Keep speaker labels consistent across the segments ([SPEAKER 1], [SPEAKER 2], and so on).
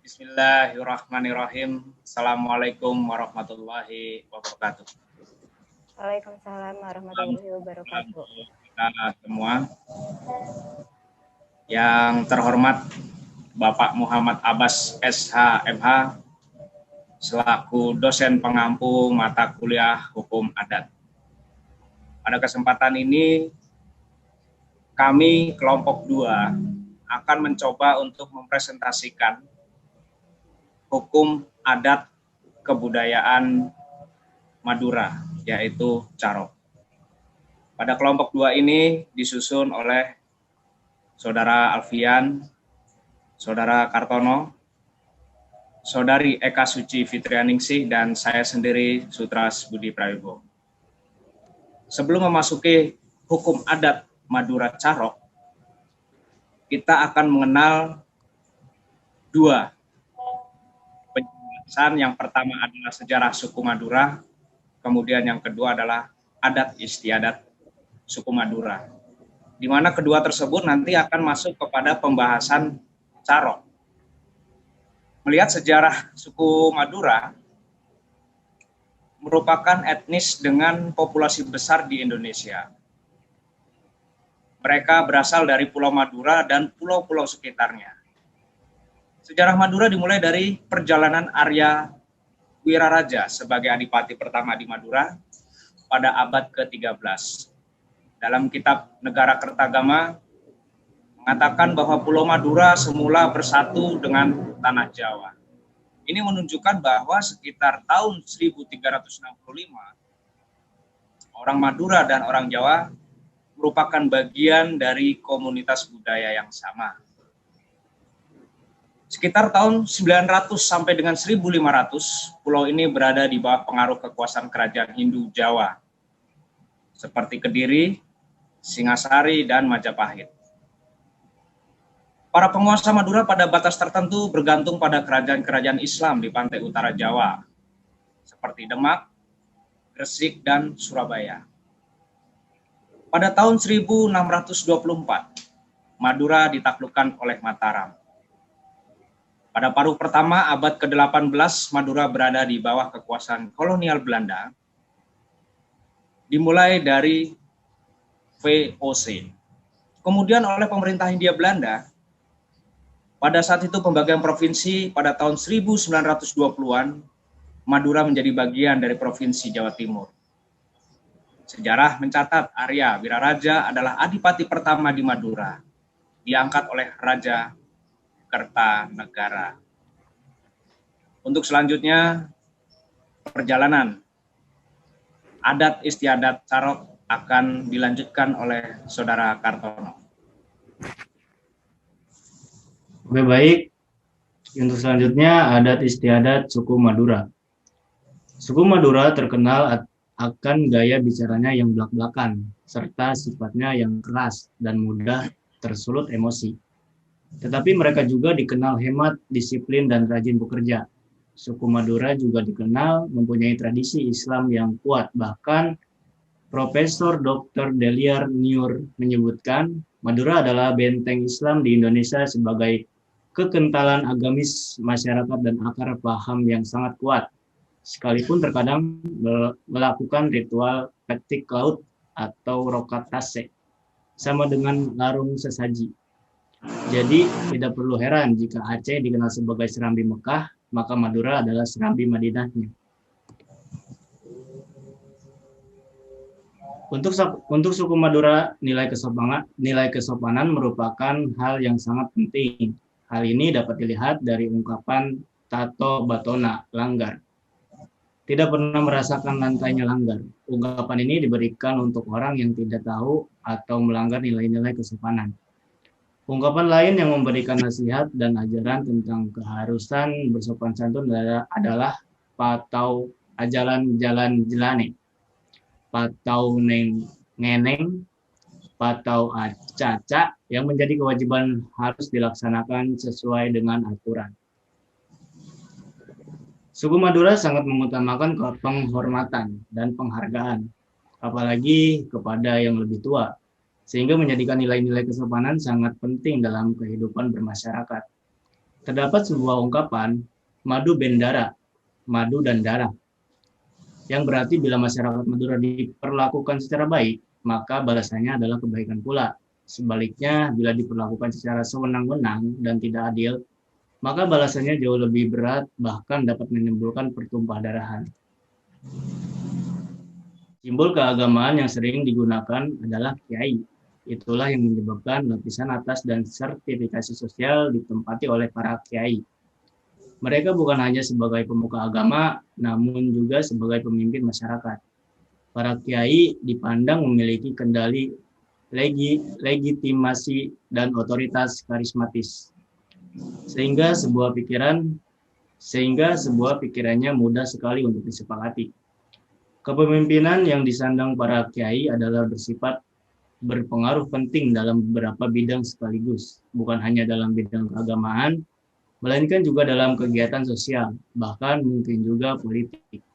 [SPEAKER 1] Bismillahirrahmanirrahim. Assalamualaikum warahmatullahi wabarakatuh.
[SPEAKER 2] Waalaikumsalam warahmatullahi wabarakatuh.
[SPEAKER 1] Kita semua. Yang terhormat Bapak Muhammad Abbas SH MH selaku dosen pengampu mata kuliah Hukum Adat. Pada kesempatan ini kami kelompok 2 akan mencoba untuk mempresentasikan hukum adat kebudayaan Madura, yaitu Carok. Pada kelompok 2 ini disusun oleh Saudara Alfian, Saudara Kartono, Saudari Eka Suci Fitrianingsih, dan saya sendiri Sutras Budi Prayogo. Sebelum memasuki hukum adat Madura Carok, kita akan mengenal 2 penjelasan. Yang pertama adalah sejarah suku Madura, kemudian yang kedua adalah adat istiadat suku Madura, di mana kedua tersebut nanti akan masuk kepada pembahasan Carok. Melihat sejarah suku Madura merupakan etnis dengan populasi besar di Indonesia. Mereka berasal dari Pulau Madura dan pulau-pulau sekitarnya. Sejarah Madura dimulai dari perjalanan Arya Wiraraja sebagai adipati pertama di Madura pada abad ke-13. Dalam kitab Negara Kertagama mengatakan bahwa Pulau Madura semula bersatu dengan tanah Jawa. Ini menunjukkan bahwa sekitar tahun 1365 orang Madura dan orang Jawa merupakan bagian dari komunitas budaya yang sama. Sekitar tahun 900 sampai dengan 1500, pulau ini berada di bawah pengaruh kekuasaan kerajaan Hindu Jawa, seperti Kediri, Singasari, dan Majapahit. Para penguasa Madura pada batas tertentu bergantung pada kerajaan-kerajaan Islam di pantai utara Jawa, seperti Demak, Gresik, dan Surabaya. Pada tahun 1624, Madura ditaklukkan oleh Mataram. Pada paruh pertama abad ke-18, Madura berada di bawah kekuasaan kolonial Belanda, dimulai dari VOC. Kemudian oleh pemerintah Hindia Belanda, pada saat itu pembagian provinsi pada tahun 1920-an, Madura menjadi bagian dari Provinsi Jawa Timur. Sejarah mencatat Arya Wiraraja adalah adipati pertama di Madura, diangkat oleh Raja Kertanegara. Untuk selanjutnya, perjalanan adat istiadat Carok akan dilanjutkan oleh Saudara Kartono.
[SPEAKER 3] Oke, baik. Untuk selanjutnya, adat istiadat suku Madura. Suku Madura terkenal akan gaya bicaranya yang blak-blakan, serta sifatnya yang keras dan mudah tersulut emosi. Tetapi mereka juga dikenal hemat, disiplin, dan rajin bekerja. Suku Madura juga dikenal mempunyai tradisi Islam yang kuat. Bahkan Profesor Dr. Deliar Niur menyebutkan Madura adalah benteng Islam di Indonesia sebagai kekentalan agamis masyarakat dan akar paham yang sangat kuat. Sekalipun terkadang melakukan ritual petik laut atau rokatase, sama dengan larung sesaji. Jadi tidak perlu heran jika Aceh dikenal sebagai Serambi Mekah, maka Madura adalah Serambi Madinahnya. Untuk suku Madura, nilai kesopanan merupakan hal yang sangat penting. Hal ini dapat dilihat dari ungkapan Tato Batona, langgar. Tidak pernah merasakan lantainya langgar. Ungkapan ini diberikan untuk orang yang tidak tahu atau melanggar nilai-nilai kesopanan. Ungkapan lain yang memberikan nasihat dan ajaran tentang keharusan bersopan santun adalah patau ajalan jalan jelane, patau ngeneng, patau acaca, yang menjadi kewajiban harus dilaksanakan sesuai dengan aturan. Suku Madura sangat mengutamakan penghormatan dan penghargaan, apalagi kepada yang lebih tua, sehingga menjadikan nilai-nilai kesopanan sangat penting dalam kehidupan bermasyarakat. Terdapat sebuah ungkapan, madu bendara, madu dan darah, yang berarti bila masyarakat Madura diperlakukan secara baik, maka balasannya adalah kebaikan pula. Sebaliknya, bila diperlakukan secara sewenang-wenang dan tidak adil, maka balasannya jauh lebih berat, bahkan dapat menimbulkan pertumpah darahan. Simbol keagamaan yang sering digunakan adalah kiai. Itulah yang menyebabkan lapisan atas dan sertifikasi sosial ditempati oleh para kiai. Mereka bukan hanya sebagai pemuka agama, namun juga sebagai pemimpin masyarakat. Para kiai dipandang memiliki kendali legitimasi dan otoritas karismatis, sehingga sebuah pikirannya mudah sekali untuk disepakati. Kepemimpinan yang disandang para kiai adalah bersifat berpengaruh penting dalam beberapa bidang sekaligus, bukan hanya dalam bidang keagamaan, melainkan juga dalam kegiatan sosial, bahkan mungkin juga politik.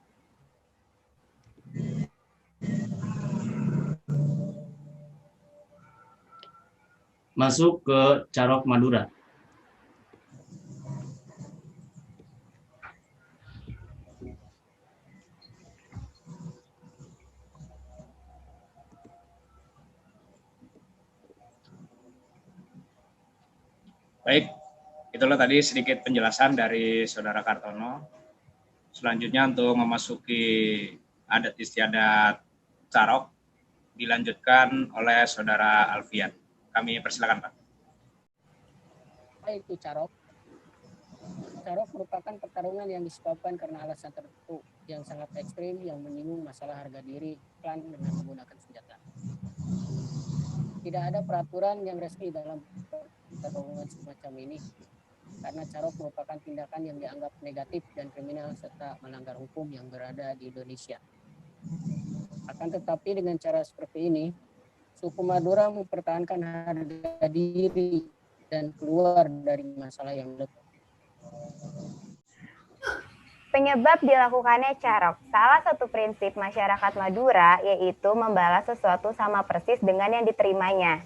[SPEAKER 3] Masuk ke Carok Madura.
[SPEAKER 1] Baik, itulah tadi sedikit penjelasan dari Saudara Kartono. Selanjutnya untuk memasuki adat istiadat Carok dilanjutkan oleh Saudara Alfian. Kami persilakan, Pak.
[SPEAKER 4] Baik, itu Carok. Carok merupakan pertarungan yang disebabkan karena alasan tertentu yang sangat ekstrim yang menyinggung masalah harga diri klan dengan menggunakan senjata. Tidak ada peraturan yang resmi dalam pertarungan semacam ini, karena Carok merupakan tindakan yang dianggap negatif dan kriminal serta melanggar hukum yang berada di Indonesia. Akan tetapi dengan cara seperti ini, suku Madura mempertahankan harga diri dan keluar dari masalah yang lebih.
[SPEAKER 2] Penyebab dilakukannya Carok, salah satu prinsip masyarakat Madura yaitu membalas sesuatu sama persis dengan yang diterimanya.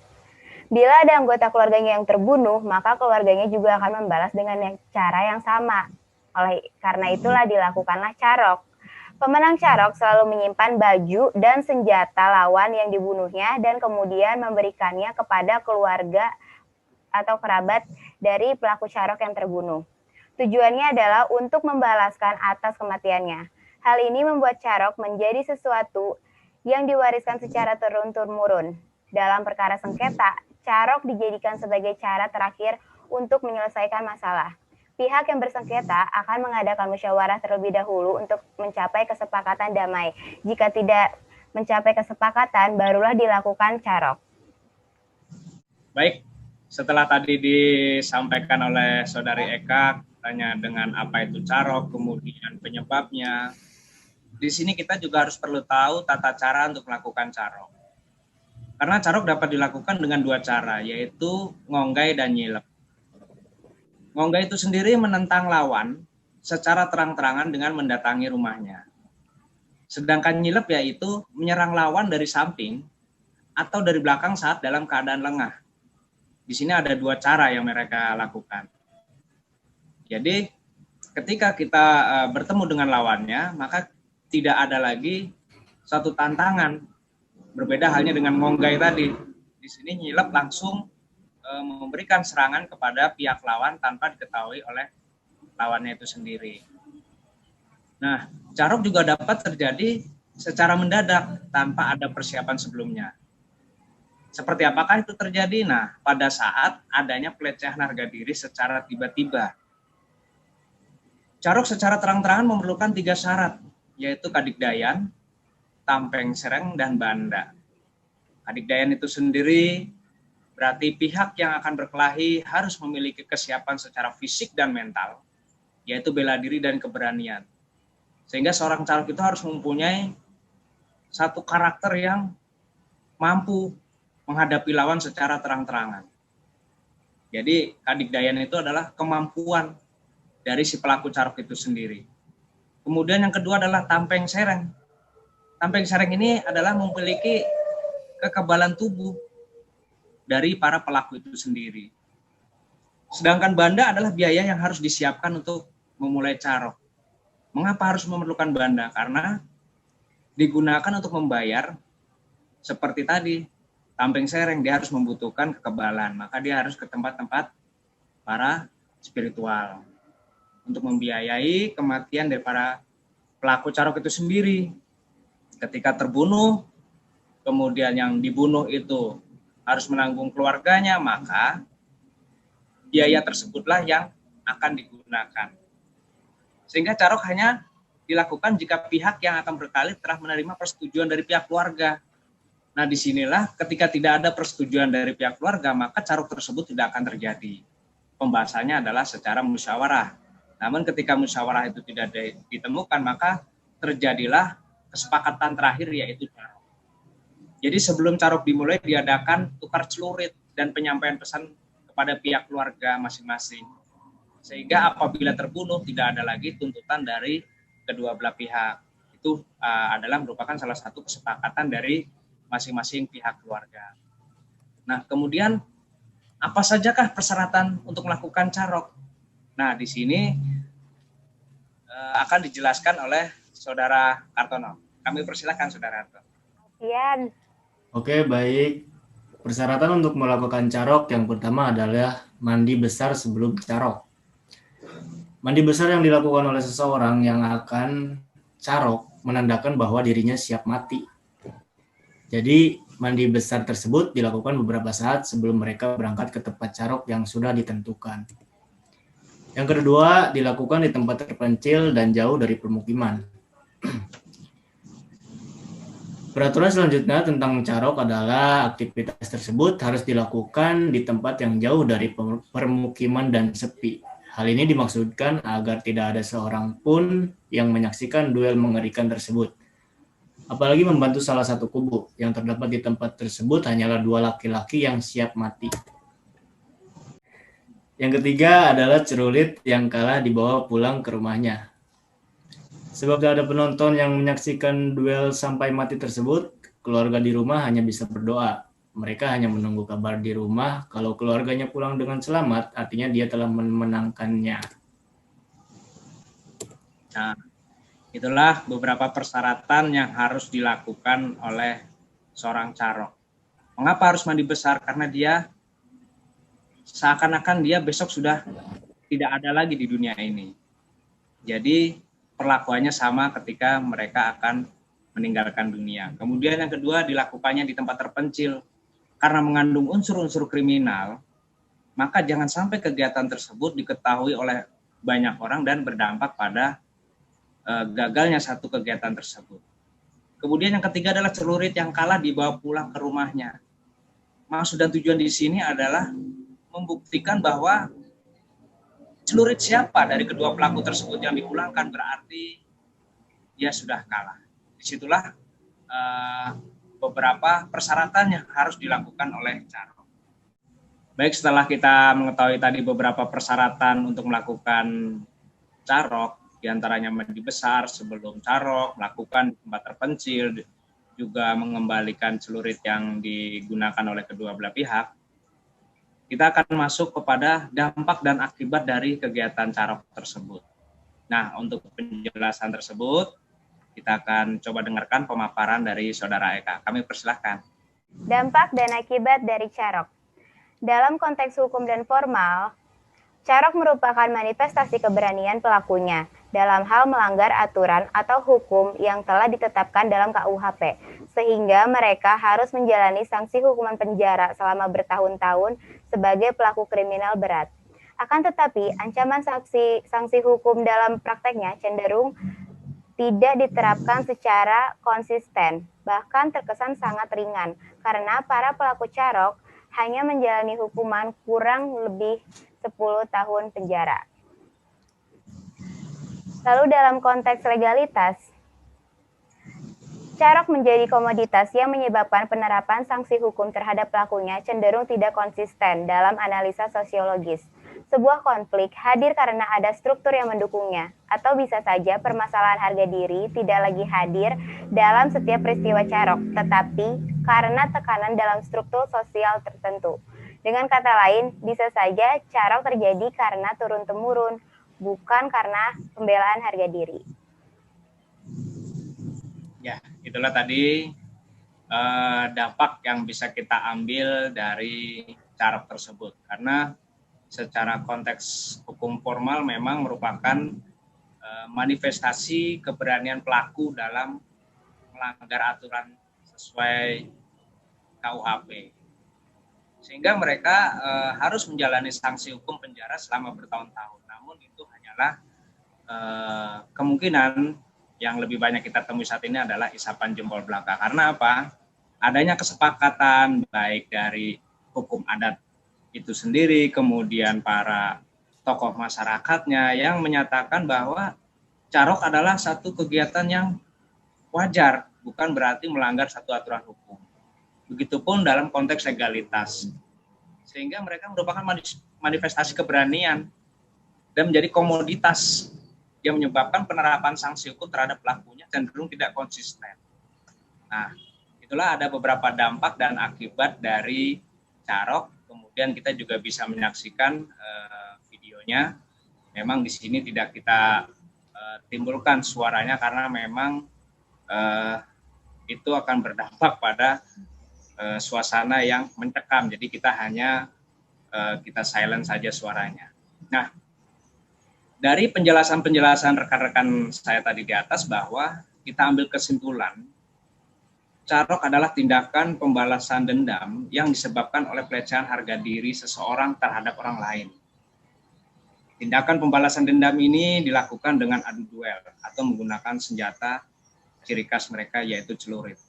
[SPEAKER 2] Bila ada anggota keluarganya yang terbunuh, maka keluarganya juga akan membalas dengan cara yang sama. Oleh karena itulah dilakukanlah Carok. Pemenang Carok selalu menyimpan baju dan senjata lawan yang dibunuhnya dan kemudian memberikannya kepada keluarga atau kerabat dari pelaku Carok yang terbunuh. Tujuannya adalah untuk membalaskan atas kematiannya. Hal ini membuat Carok menjadi sesuatu yang diwariskan secara turun-temurun. Dalam perkara sengketa, Carok dijadikan sebagai cara terakhir untuk menyelesaikan masalah. Pihak yang bersengketa akan mengadakan musyawarah terlebih dahulu untuk mencapai kesepakatan damai. Jika tidak mencapai kesepakatan, barulah dilakukan Carok.
[SPEAKER 1] Baik, setelah tadi disampaikan oleh Saudari Eka, tanya dengan apa itu Carok, kemudian penyebabnya. Di sini kita juga harus perlu tahu tata cara untuk melakukan Carok. Karena Carok dapat dilakukan dengan dua cara, yaitu ngonggai dan nyilep. Ngonggai itu sendiri menentang lawan secara terang-terangan dengan mendatangi rumahnya. Sedangkan nyilep yaitu menyerang lawan dari samping atau dari belakang saat dalam keadaan lengah. Di sini ada dua cara yang mereka lakukan. Jadi ketika kita bertemu dengan lawannya, maka tidak ada lagi satu tantangan. Berbeda halnya dengan ngonggai tadi. Di sini nyilep langsung memberikan serangan kepada pihak lawan tanpa diketahui oleh lawannya itu sendiri. Nah, Carok juga dapat terjadi secara mendadak tanpa ada persiapan sebelumnya. Seperti apakah itu terjadi? Nah, pada saat adanya pelecehan harga diri secara tiba-tiba. Carok secara terang-terangan memerlukan 3 syarat, yaitu kadikdayan, tampeng sereng, dan banda. Kadikdayan itu sendiri berarti pihak yang akan berkelahi harus memiliki kesiapan secara fisik dan mental, yaitu bela diri dan keberanian. Sehingga seorang Carok itu harus mempunyai satu karakter yang mampu menghadapi lawan secara terang-terangan. Jadi kadikdayan itu adalah kemampuan dari si pelaku Carok itu sendiri. Kemudian yang kedua adalah tampeng sereng. Tampeng sereng ini adalah memiliki kekebalan tubuh dari para pelaku itu sendiri. Sedangkan banda adalah biaya yang harus disiapkan untuk memulai carok. Mengapa harus memerlukan banda? Karena digunakan untuk membayar seperti tadi, tamping sereng, dia harus membutuhkan kekebalan, maka dia harus ke tempat-tempat para spiritual untuk membiayai kematian daripada pelaku carok itu sendiri. Ketika terbunuh, kemudian yang dibunuh itu harus menanggung keluarganya, maka biaya tersebutlah yang akan digunakan. Sehingga carok hanya dilakukan jika pihak yang akan berkali telah menerima persetujuan dari pihak keluarga. Nah, disinilah ketika tidak ada persetujuan dari pihak keluarga, maka carok tersebut tidak akan terjadi. Pembahasannya adalah secara musyawarah. Namun ketika musyawarah itu tidak ditemukan, maka terjadilah kesepakatan terakhir, yaitu carok. Jadi sebelum carok dimulai diadakan tukar celurit dan penyampaian pesan kepada pihak keluarga masing-masing. Sehingga apabila terbunuh tidak ada lagi tuntutan dari kedua belah pihak. Itu adalah merupakan salah satu kesepakatan dari masing-masing pihak keluarga. Nah, kemudian apa sajakah persyaratan untuk melakukan carok? Nah, di sini akan dijelaskan oleh Saudara Kartono. Kami persilakan Saudara Kartono.
[SPEAKER 2] Iya.
[SPEAKER 3] Oke, baik. Persyaratan untuk melakukan carok yang pertama adalah mandi besar sebelum carok. Mandi besar yang dilakukan oleh seseorang yang akan carok menandakan bahwa dirinya siap mati. Jadi, mandi besar tersebut dilakukan beberapa saat sebelum mereka berangkat ke tempat carok yang sudah ditentukan. Yang kedua, dilakukan di tempat terpencil dan jauh dari permukiman. Peraturan selanjutnya tentang carok adalah aktivitas tersebut harus dilakukan di tempat yang jauh dari permukiman dan sepi. Hal ini dimaksudkan agar tidak ada seorang pun yang menyaksikan duel mengerikan tersebut. Apalagi membantu salah satu kubu. Yang terdapat di tempat tersebut hanyalah 2 laki-laki yang siap mati. Yang ketiga adalah celurit yang kalah dibawa pulang ke rumahnya. Sebab tidak ada penonton yang menyaksikan duel sampai mati tersebut, keluarga di rumah hanya bisa berdoa. Mereka hanya menunggu kabar di rumah. Kalau keluarganya pulang dengan selamat, artinya dia telah memenangkannya.
[SPEAKER 1] Nah, itulah beberapa persyaratan yang harus dilakukan oleh seorang carok. Mengapa harus mandi besar? Karena dia seakan-akan dia besok sudah tidak ada lagi di dunia ini. Jadi perlakuannya sama ketika mereka akan meninggalkan dunia. Kemudian yang kedua, dilakukannya di tempat terpencil. Karena mengandung unsur-unsur kriminal, maka jangan sampai kegiatan tersebut diketahui oleh banyak orang dan berdampak pada gagalnya satu kegiatan tersebut. Kemudian yang ketiga adalah celurit yang kalah dibawa pulang ke rumahnya. Maksud dan tujuan di sini adalah membuktikan bahwa celurit siapa dari kedua pelaku tersebut yang dipulangkan berarti dia sudah kalah. Disitulah beberapa persyaratan yang harus dilakukan oleh carok. Baik, setelah kita mengetahui tadi beberapa persyaratan untuk melakukan carok, diantaranya mandi besar sebelum carok, melakukan di tempat terpencil, juga mengembalikan celurit yang digunakan oleh kedua belah pihak, kita akan masuk kepada dampak dan akibat dari kegiatan carok tersebut. Nah, untuk penjelasan tersebut, kita akan coba dengarkan pemaparan dari Saudara Eka. Kami persilahkan.
[SPEAKER 2] Dampak dan akibat dari carok. Dalam konteks hukum dan formal, carok merupakan manifestasi keberanian pelakunya dalam hal melanggar aturan atau hukum yang telah ditetapkan dalam KUHP, sehingga mereka harus menjalani sanksi hukuman penjara selama bertahun-tahun sebagai pelaku kriminal berat. Akan tetapi, ancaman sanksi hukum dalam prakteknya cenderung tidak diterapkan secara konsisten, bahkan terkesan sangat ringan, karena para pelaku carok hanya menjalani hukuman kurang lebih 10 tahun penjara. Lalu dalam konteks legalitas, carok menjadi komoditas yang menyebabkan penerapan sanksi hukum terhadap pelakunya cenderung tidak konsisten dalam analisa sosiologis. Sebuah konflik hadir karena ada struktur yang mendukungnya, atau bisa saja permasalahan harga diri tidak lagi hadir dalam setiap peristiwa carok, tetapi karena tekanan dalam struktur sosial tertentu. Dengan kata lain, bisa saja carok terjadi karena turun-temurun, bukan karena pembelaan harga diri.
[SPEAKER 1] Ya, itulah tadi dampak yang bisa kita ambil dari carok tersebut. Karena secara konteks hukum formal memang merupakan manifestasi keberanian pelaku dalam melanggar aturan sesuai KUHP. Sehingga mereka harus menjalani sanksi hukum penjara selama bertahun-tahun. Namun itu hanyalah kemungkinan yang lebih banyak kita temui saat ini adalah isapan jempol belaka. Karena apa? Adanya kesepakatan baik dari hukum adat itu sendiri, kemudian para tokoh masyarakatnya yang menyatakan bahwa carok adalah satu kegiatan yang wajar, bukan berarti melanggar satu aturan hukum. Begitupun dalam konteks legalitas. Sehingga mereka merupakan manifestasi keberanian dan menjadi komoditas yang menyebabkan penerapan sanksi hukum terhadap pelakunya cenderung tidak konsisten. Nah, itulah ada beberapa dampak dan akibat dari carok. Kemudian kita juga bisa menyaksikan videonya. Memang di sini tidak kita timbulkan suaranya karena memang itu akan berdampak pada suasana yang mencekam. Jadi kita hanya kita silent saja suaranya. Nah, dari penjelasan-penjelasan rekan-rekan saya tadi di atas bahwa kita ambil kesimpulan carok adalah tindakan pembalasan dendam yang disebabkan oleh pelecehan harga diri seseorang terhadap orang lain. Tindakan pembalasan dendam ini dilakukan dengan adu duel atau menggunakan senjata ciri khas mereka yaitu celurit.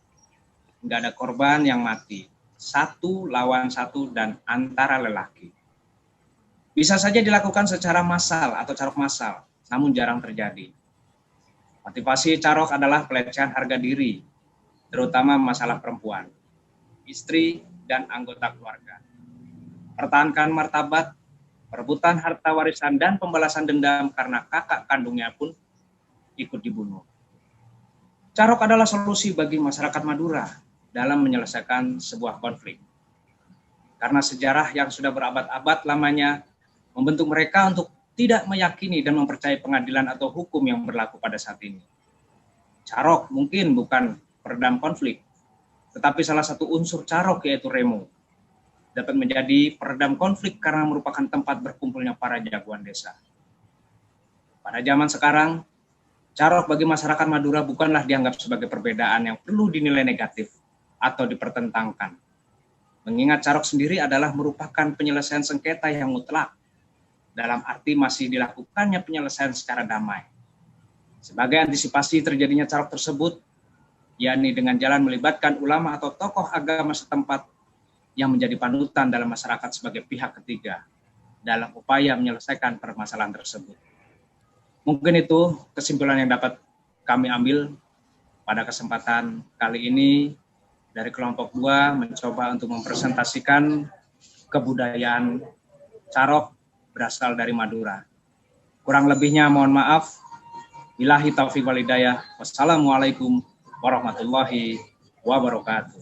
[SPEAKER 1] Nggak ada korban yang mati, 1 lawan 1 dan antara lelaki. Bisa saja dilakukan secara massal atau carok massal, namun jarang terjadi. Motivasi carok adalah pelecehan harga diri, terutama masalah perempuan, istri, dan anggota keluarga. Pertahankan martabat, perebutan harta warisan, dan pembalasan dendam karena kakak kandungnya pun ikut dibunuh. Carok adalah solusi bagi masyarakat Madura dalam menyelesaikan sebuah konflik. Karena sejarah yang sudah berabad-abad lamanya membentuk mereka untuk tidak meyakini dan mempercayai pengadilan atau hukum yang berlaku pada saat ini. Carok mungkin bukan peredam konflik, tetapi salah satu unsur carok yaitu remo dapat menjadi peredam konflik karena merupakan tempat berkumpulnya para jagoan desa. Pada zaman sekarang, carok bagi masyarakat Madura bukanlah dianggap sebagai perbedaan yang perlu dinilai negatif atau dipertentangkan. Mengingat carok sendiri adalah merupakan penyelesaian sengketa yang mutlak, dalam arti masih dilakukannya penyelesaian secara damai. Sebagai antisipasi terjadinya carok tersebut, yakni dengan jalan melibatkan ulama atau tokoh agama setempat yang menjadi panutan dalam masyarakat sebagai pihak ketiga dalam upaya menyelesaikan permasalahan tersebut. Mungkin itu kesimpulan yang dapat kami ambil pada kesempatan kali ini dari kelompok 2 mencoba untuk mempresentasikan kebudayaan carok berasal dari Madura. Kurang lebihnya mohon maaf. Billahi taufiq wal hidayah. Wassalamualaikum warahmatullahi wabarakatuh.